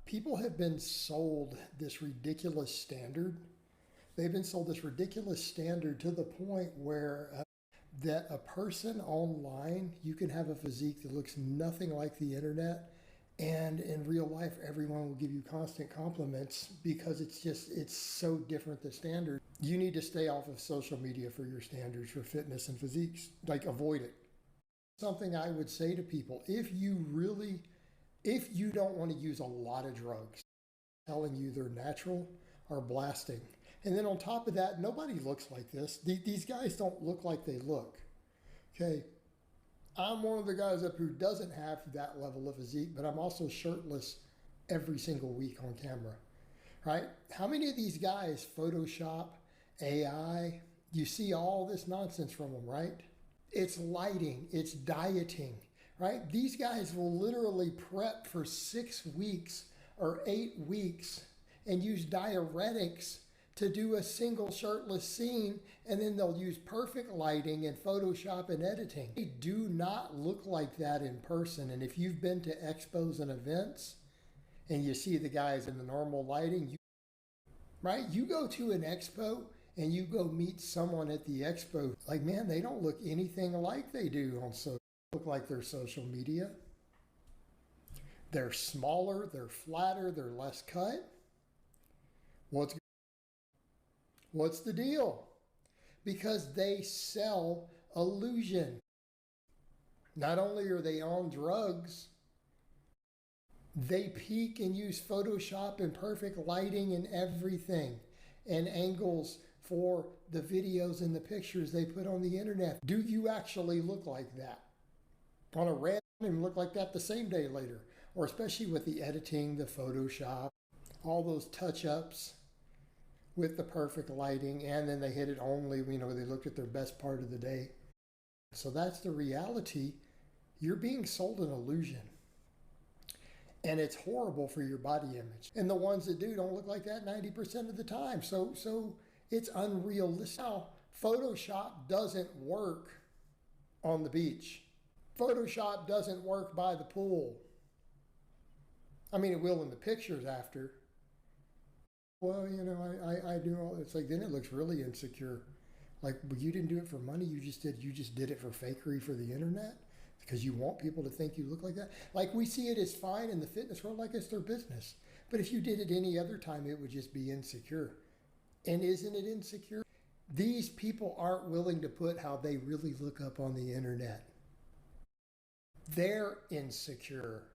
People have been sold this ridiculous standard. They've been sold this ridiculous standard to the point where that a person online, you can have a physique that looks nothing like the internet, and in real life, everyone will give you constant compliments because it's so different, the standard. You need to stay off of social media for your standards for fitness and physiques, like avoid it. Something I would say to people, if you don't want to use a lot of drugs, telling you they're natural or blasting. And then on top of that, nobody looks like this. These guys don't look like they look. Okay, I'm one of the guys up who doesn't have that level of physique, but I'm also shirtless every single week on camera, right? How many of these guys Photoshop, AI, you see all this nonsense from them, right? It's lighting, it's dieting, right? These guys will literally prep for 6 weeks or 8 weeks and use diuretics to do a single shirtless scene, and then they'll use perfect lighting and Photoshop and editing. They do not look like that in person. And if you've been to expos and events and you see the guys in the normal lighting, right? You go to an expo and you go meet someone at the expo, like, man, they don't look anything like they do on social. Look like their social media. They're smaller, they're flatter, they're less cut. What's the deal? Because they sell illusion. Not only are they on drugs, they peek and use Photoshop and perfect lighting and everything, and angles for the videos and the pictures they put on the internet. Do you actually look like that? On a red, and look like that the same day later, or especially with the editing, the Photoshop, all those touch-ups with the perfect lighting, and then they hit it only, they looked at their best part of the day. So that's the reality. You're being sold an illusion. And it's horrible for your body image. And the ones that do don't look like that 90% of the time. So it's unrealistic. Now, Photoshop doesn't work on the beach. Photoshop doesn't work by the pool. I mean, it will in the pictures after. Well, I do all, it's like, then it looks really insecure. Like, well, you didn't do it for money, you just did it for fakery for the internet because you want people to think you look like that. Like, we see it as fine in the fitness world, like it's their business. But if you did it any other time, it would just be insecure. And isn't it insecure? These people aren't willing to put how they really look up on the internet. They're insecure.